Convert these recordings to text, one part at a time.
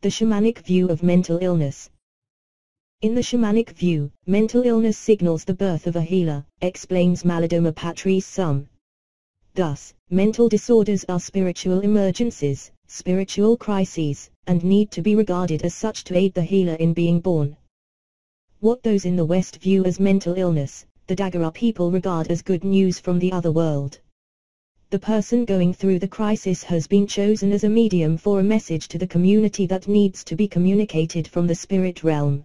The shamanic view of mental illness. In the shamanic view, mental illness signals the birth of a healer, explains Malidoma Patrice Somé. Thus, mental disorders are spiritual emergencies, spiritual crises, and need to be regarded as such to aid the healer in being born. What those in the West view as mental illness, the Dagara people regard as good news from the other world. The person going through the crisis has been chosen as a medium for a message to the community that needs to be communicated from the spirit realm.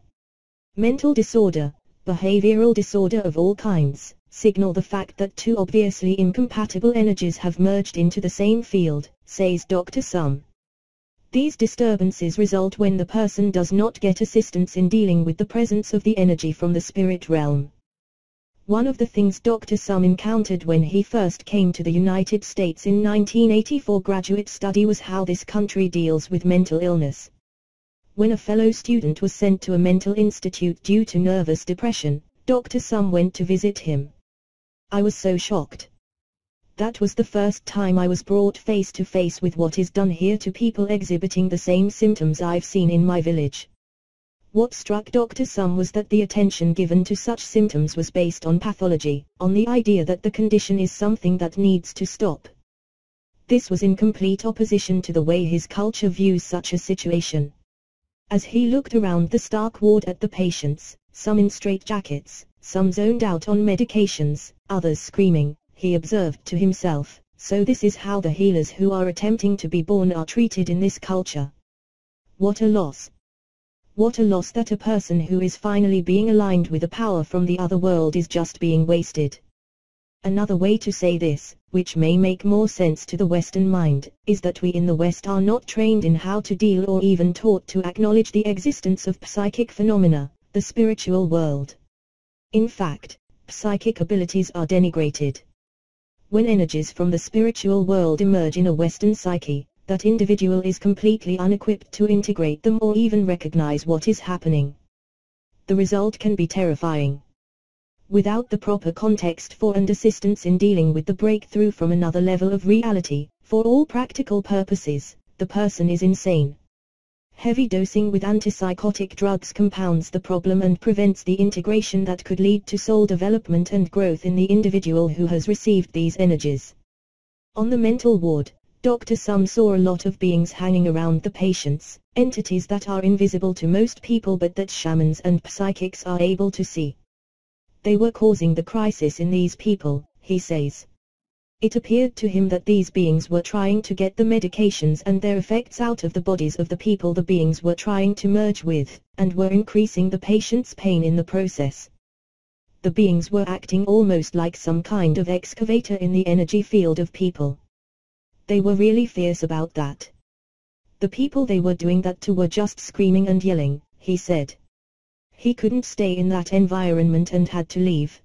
Mental disorder, behavioral disorder of all kinds, signal the fact that two obviously incompatible energies have merged into the same field, says Dr. Somé. These disturbances result when the person does not get assistance in dealing with the presence of the energy from the spirit realm. One of the things Dr. Somé encountered when he first came to the United States in 1984 graduate study was how this country deals with mental illness. When a fellow student was sent to a mental institute due to nervous depression, Dr. Somé went to visit him. I was so shocked. That was the first time I was brought face to face with what is done here to people exhibiting the same symptoms I've seen in my village. What struck Dr. Somé was that the attention given to such symptoms was based on pathology, on the idea that the condition is something that needs to stop. This was in complete opposition to the way his culture views such a situation. As he looked around the stark ward at the patients, some in straitjackets, some zoned out on medications, others screaming, he observed to himself, so this is how the healers who are attempting to be born are treated in this culture. What a loss! What a loss that a person who is finally being aligned with a power from the other world is just being wasted. Another way to say this, which may make more sense to the Western mind, is that we in the West are not trained in how to deal or even taught to acknowledge the existence of psychic phenomena, the spiritual world. In fact, psychic abilities are denigrated. When energies from the spiritual world emerge in a Western psyche, that individual is completely unequipped to integrate them or even recognize what is happening. The result can be terrifying. Without the proper context for and assistance in dealing with the breakthrough from another level of reality, for all practical purposes, the person is insane. Heavy dosing with antipsychotic drugs compounds the problem and prevents the integration that could lead to soul development and growth in the individual who has received these energies. On the mental ward, Dr. Somé saw a lot of beings hanging around the patients, entities that are invisible to most people but that shamans and psychics are able to see. They were causing the crisis in these people, he says. It appeared to him that these beings were trying to get the medications and their effects out of the bodies of the people the beings were trying to merge with, and were increasing the patient's pain in the process. The beings were acting almost like some kind of excavator in the energy field of people. They were really fierce about that. The people they were doing that to were just screaming and yelling, he said. He couldn't stay in that environment and had to leave.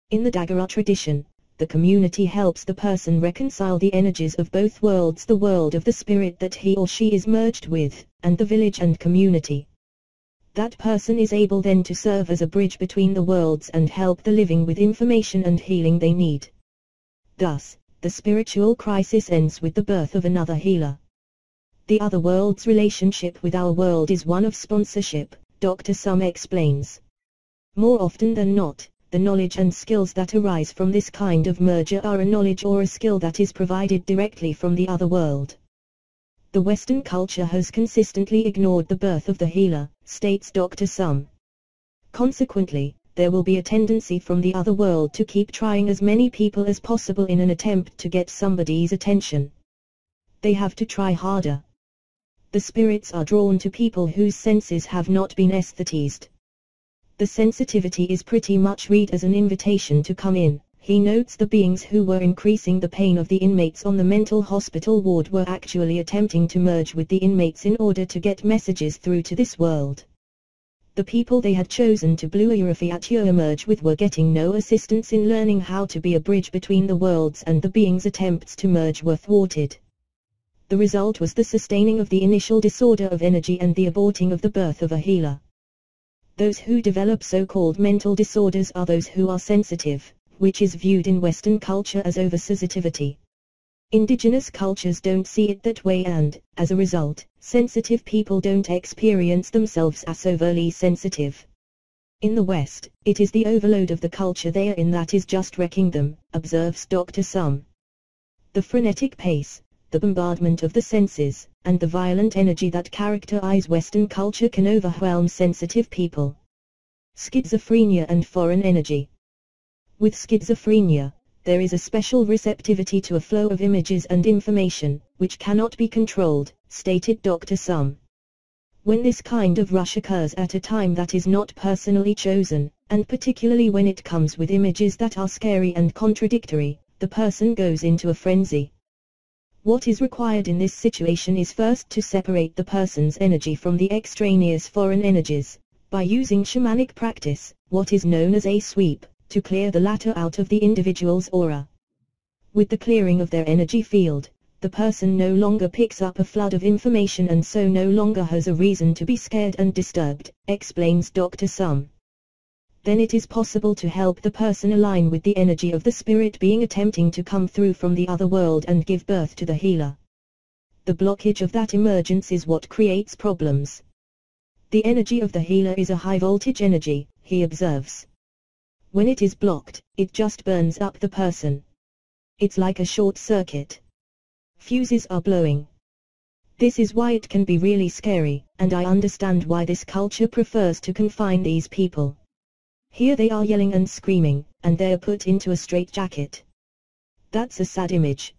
In the Dagara tradition, the community helps the person reconcile the energies of both worlds, the world of the spirit that he or she is merged with, and the village and community. That person is able then to serve as a bridge between the worlds and help the living with information and healing they need. Thus, the spiritual crisis ends with the birth of another healer. The other world's relationship with our world is one of sponsorship, Dr. Somé explains. More often than not, the knowledge and skills that arise from this kind of merger are a knowledge or a skill that is provided directly from the other world. The Western culture has consistently ignored the birth of the healer, states Dr. Somé. Consequently, there will be a tendency from the other world to keep trying as many people as possible in an attempt to get somebody's attention. They have to try harder. The spirits are drawn to people whose senses have not been aesthetized. The sensitivity is pretty much read as an invitation to come in. He notes the beings who were increasing the pain of the inmates on the mental hospital ward were actually attempting to merge with the inmates in order to get messages through to this world. The people they had chosen to merge with were getting no assistance in learning how to be a bridge between the worlds, and the beings' attempts to merge were thwarted. The result was the sustaining of the initial disorder of energy and the aborting of the birth of a healer. Those who develop so-called mental disorders are those who are sensitive, which is viewed in Western culture as oversensitivity. Indigenous cultures don't see it that way and, as a result, sensitive people don't experience themselves as overly sensitive. In the West, it is the overload of the culture they are in that is just wrecking them, observes Dr. Somé. The frenetic pace, the bombardment of the senses, and the violent energy that characterize Western culture can overwhelm sensitive people. Schizophrenia and foreign energy. With schizophrenia, there is a special receptivity to a flow of images and information, which cannot be controlled, stated Dr. Somé. When this kind of rush occurs at a time that is not personally chosen, and particularly when it comes with images that are scary and contradictory, the person goes into a frenzy. What is required in this situation is first to separate the person's energy from the extraneous foreign energies, by using shamanic practice, what is known as a sweep, to clear the latter out of the individual's aura. With the clearing of their energy field, the person no longer picks up a flood of information and so no longer has a reason to be scared and disturbed, explains Dr. Somé. Then it is possible to help the person align with the energy of the spirit being attempting to come through from the other world and give birth to the healer. The blockage of that emergence is what creates problems. The energy of the healer is a high voltage energy, he observes. When it is blocked, it just burns up the person. It's like a short circuit. Fuses are blowing. This is why it can be really scary, and I understand why this culture prefers to confine these people. Here they are yelling and screaming, and they are put into a straitjacket. That's a sad image.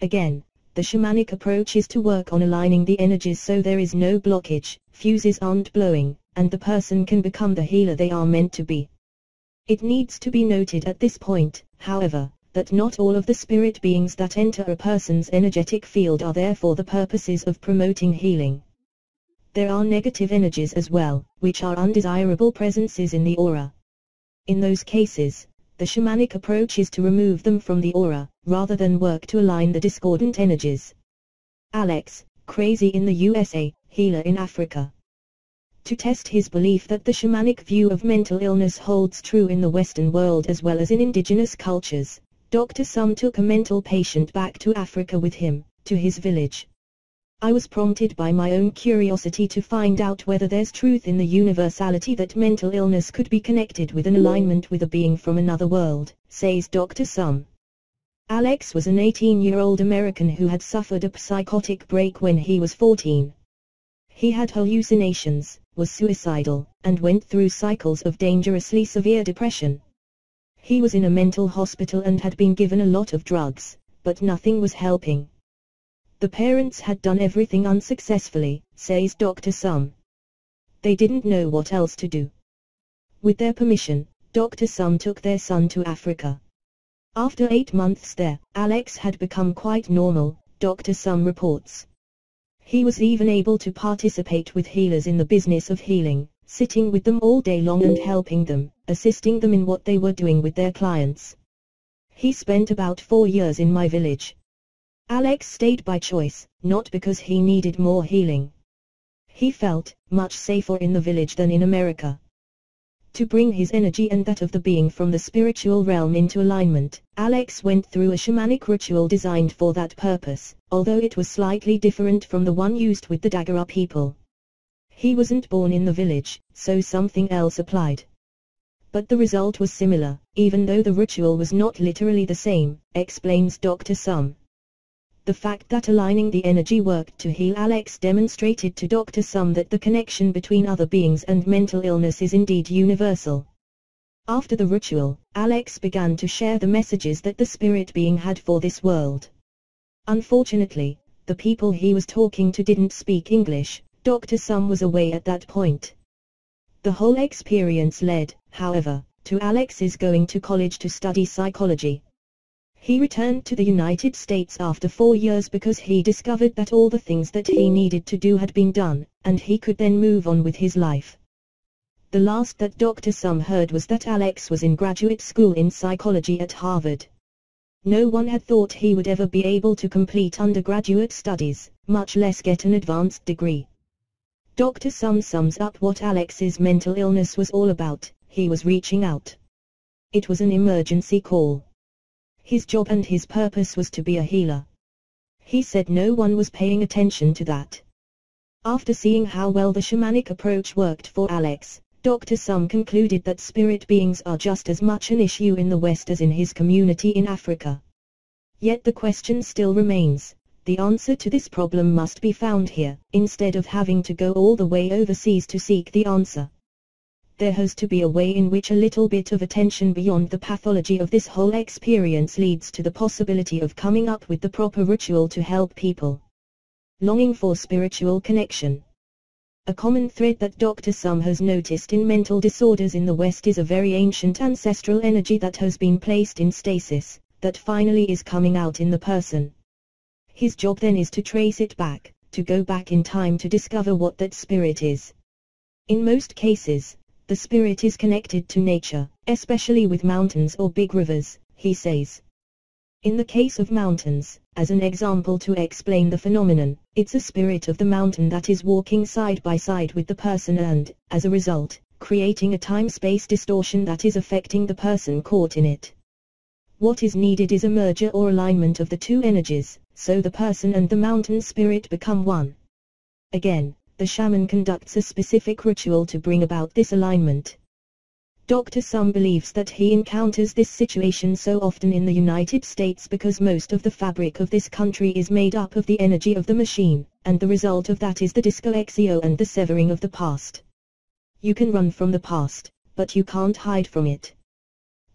Again, the shamanic approach is to work on aligning the energies so there is no blockage, fuses aren't blowing, and the person can become the healer they are meant to be. It needs to be noted at this point, however, that not all of the spirit beings that enter a person's energetic field are there for the purposes of promoting healing. There are negative energies as well, which are undesirable presences in the aura. In those cases, the shamanic approach is to remove them from the aura, rather than work to align the discordant energies. Alex, crazy in the USA, healer in Africa. To test his belief that the shamanic view of mental illness holds true in the Western world as well as in indigenous cultures, Dr. Somé took a mental patient back to Africa with him, to his village. I was prompted by my own curiosity to find out whether there's truth in the universality that mental illness could be connected with an alignment with a being from another world, says Dr. Somé. Alex was an 18-year-old American who had suffered a psychotic break when he was 14. He had hallucinations, was suicidal, and went through cycles of dangerously severe depression. He was in a mental hospital and had been given a lot of drugs, but nothing was helping. The parents had done everything unsuccessfully, says Dr. Somé. They didn't know what else to do. With their permission, Dr. Somé took their son to Africa. After 8 months there, Alex had become quite normal, Dr. Somé reports. He was even able to participate with healers in the business of healing, sitting with them all day long and helping them, assisting them in what they were doing with their clients. He spent about 4 years in my village. Alex stayed by choice, not because he needed more healing. He felt much safer in the village than in America. To bring his energy and that of the being from the spiritual realm into alignment, Alex went through a shamanic ritual designed for that purpose, although it was slightly different from the one used with the Dagara people. He wasn't born in the village, so something else applied. But the result was similar, even though the ritual was not literally the same, explains Dr. Somé. The fact that aligning the energy worked to heal Alex demonstrated to Dr. Somé that the connection between other beings and mental illness is indeed universal. After the ritual, Alex began to share the messages that the spirit being had for this world. Unfortunately, the people he was talking to didn't speak English. Dr. Somé was away at that point. The whole experience led, however, to Alex's going to college to study psychology. He returned to the United States after 4 years because he discovered that all the things that he needed to do had been done, and he could then move on with his life. The last that Dr. Somé heard was that Alex was in graduate school in psychology at Harvard. No one had thought he would ever be able to complete undergraduate studies, much less get an advanced degree. Dr. Somé sums up what Alex's mental illness was all about. He was reaching out. It was an emergency call. His job and his purpose was to be a healer. He said no one was paying attention to that. After seeing how well the shamanic approach worked for Alex, Dr. Somé concluded that spirit beings are just as much an issue in the West as in his community in Africa. Yet the question still remains. The answer to this problem must be found here, instead of having to go all the way overseas to seek the answer. There has to be a way in which a little bit of attention beyond the pathology of this whole experience leads to the possibility of coming up with the proper ritual to help people. Longing for spiritual connection. A common thread that Dr. Somé has noticed in mental disorders in the West is a very ancient ancestral energy that has been placed in stasis, that finally is coming out in the person. His job then is to trace it back, to go back in time to discover what that spirit is. In most cases, the spirit is connected to nature, especially with mountains or big rivers, he says. In the case of mountains, as an example to explain the phenomenon, it's a spirit of the mountain that is walking side by side with the person and, as a result, creating a time-space distortion that is affecting the person caught in it. What is needed is a merger or alignment of the two energies, so the person and the mountain spirit become one. Again, the shaman conducts a specific ritual to bring about this alignment. Dr. Somé believes that he encounters this situation so often in the United States because most of the fabric of this country is made up of the energy of the machine, and the result of that is the disconnexio and the severing of the past. You can run from the past, but you can't hide from it.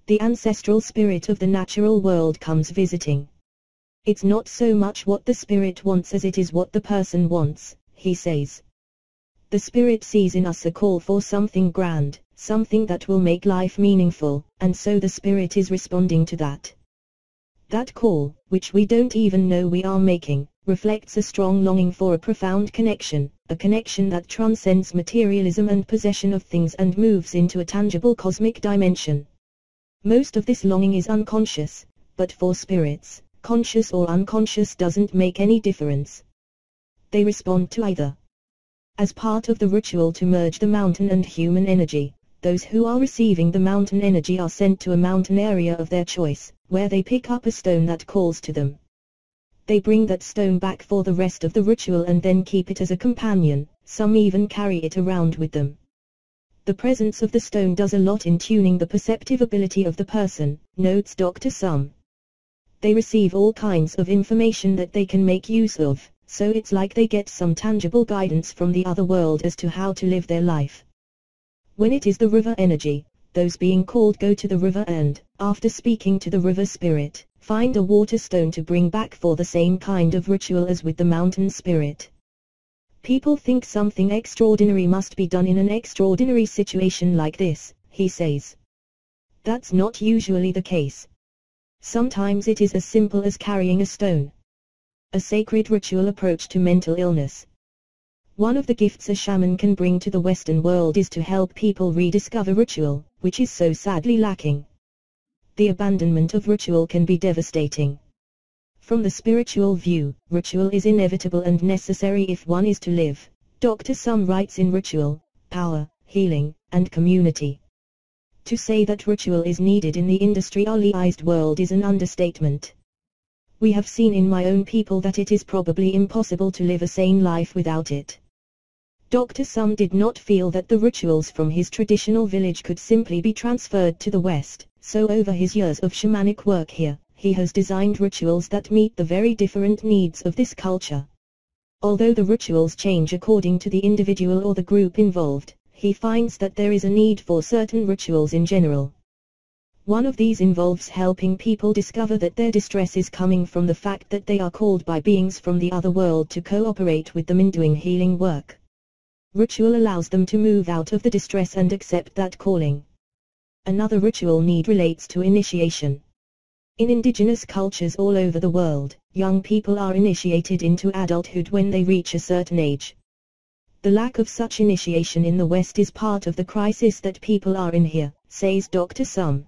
The ancestral spirit of the natural world comes visiting. It's not so much what the spirit wants as it is what the person wants, he says. The spirit sees in us a call for something grand, something that will make life meaningful, and so the spirit is responding to that. That call, which we don't even know we are making, reflects a strong longing for a profound connection, a connection that transcends materialism and possession of things and moves into a tangible cosmic dimension. Most of this longing is unconscious, but for spirits, conscious or unconscious doesn't make any difference. They respond to either. As part of the ritual to merge the mountain and human energy, those who are receiving the mountain energy are sent to a mountain area of their choice, where they pick up a stone that calls to them. They bring that stone back for the rest of the ritual and then keep it as a companion, some even carry it around with them. The presence of the stone does a lot in tuning the perceptive ability of the person, notes Dr. Somé. They receive all kinds of information that they can make use of, so it's like they get some tangible guidance from the other world as to how to live their life. When it is the river energy, those being called go to the river and, after speaking to the river spirit, find a water stone to bring back for the same kind of ritual as with the mountain spirit. People think something extraordinary must be done in an extraordinary situation like this, he says. That's not usually the case. Sometimes it is as simple as carrying a stone. A sacred ritual approach to mental illness. One of the gifts a shaman can bring to the Western world is to help people rediscover ritual, which is so sadly lacking. The abandonment of ritual can be devastating. From the spiritual view, ritual is inevitable and necessary if one is to live. Dr. Somé writes in Ritual, Power, Healing, and Community. To say that ritual is needed in the industrialized world is an understatement. We have seen in my own people that it is probably impossible to live a sane life without it. Dr. Somé did not feel that the rituals from his traditional village could simply be transferred to the West, so over his years of shamanic work here, he has designed rituals that meet the very different needs of this culture. Although the rituals change according to the individual or the group involved, he finds that there is a need for certain rituals in general. One of these involves helping people discover that their distress is coming from the fact that they are called by beings from the other world to cooperate with them in doing healing work. Ritual allows them to move out of the distress and accept that calling. Another ritual need relates to initiation. In indigenous cultures all over the world, young people are initiated into adulthood when they reach a certain age. The lack of such initiation in the West is part of the crisis that people are in here, says Dr. Somé.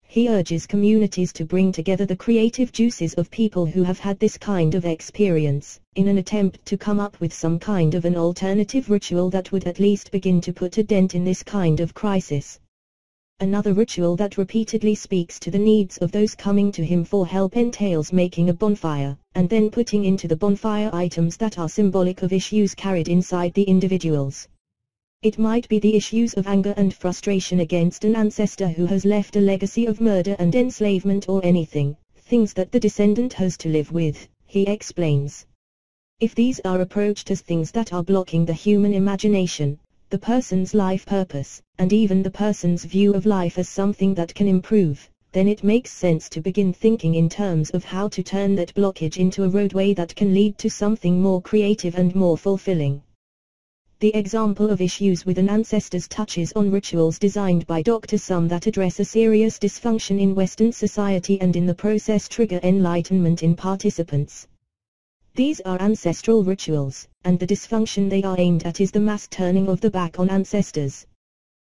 He urges communities to bring together the creative juices of people who have had this kind of experience, in an attempt to come up with some kind of an alternative ritual that would at least begin to put a dent in this kind of crisis. Another ritual that repeatedly speaks to the needs of those coming to him for help entails making a bonfire, and then putting into the bonfire items that are symbolic of issues carried inside the individuals. It might be the issues of anger and frustration against an ancestor who has left a legacy of murder and enslavement, or anything, things that the descendant has to live with, he explains. If these are approached as things that are blocking the human imagination, the person's life purpose, and even the person's view of life as something that can improve, then it makes sense to begin thinking in terms of how to turn that blockage into a roadway that can lead to something more creative and more fulfilling. The example of issues with an ancestor's touches on rituals designed by Dr. Somé that address a serious dysfunction in Western society and in the process trigger enlightenment in participants. These are ancestral rituals, and the dysfunction they are aimed at is the mass turning of the back on ancestors.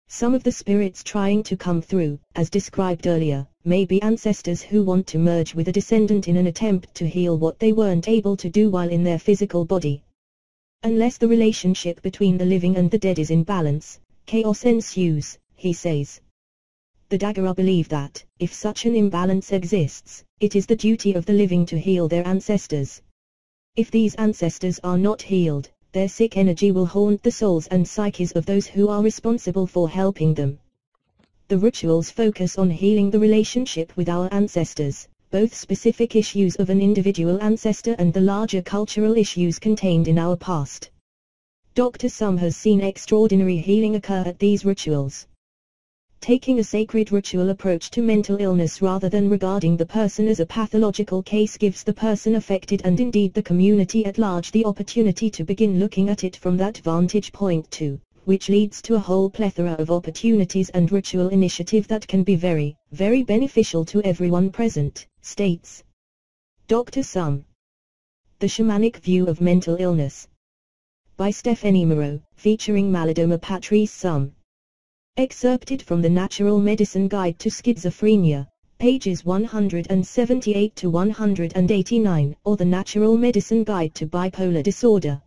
Some of the spirits trying to come through, as described earlier, may be ancestors who want to merge with a descendant in an attempt to heal what they weren't able to do while in their physical body. Unless the relationship between the living and the dead is in balance, chaos ensues, he says. The Daguerre believe that, if such an imbalance exists, it is the duty of the living to heal their ancestors. If these ancestors are not healed, their sick energy will haunt the souls and psyches of those who are responsible for helping them. The rituals focus on healing the relationship with our ancestors, both specific issues of an individual ancestor and the larger cultural issues contained in our past. Dr. Somé has seen extraordinary healing occur at these rituals. Taking a sacred ritual approach to mental illness rather than regarding the person as a pathological case gives the person affected and indeed the community at large the opportunity to begin looking at it from that vantage point too, which leads to a whole plethora of opportunities and ritual initiative that can be very, very beneficial to everyone present, states Dr. Somé. The Shamanic View of Mental Illness. By Stephanie Marohn, featuring Malidoma Patrice Somé. Excerpted from the Natural Medicine Guide to Schizophrenia, pages 178 to 189, or the Natural Medicine Guide to Bipolar Disorder.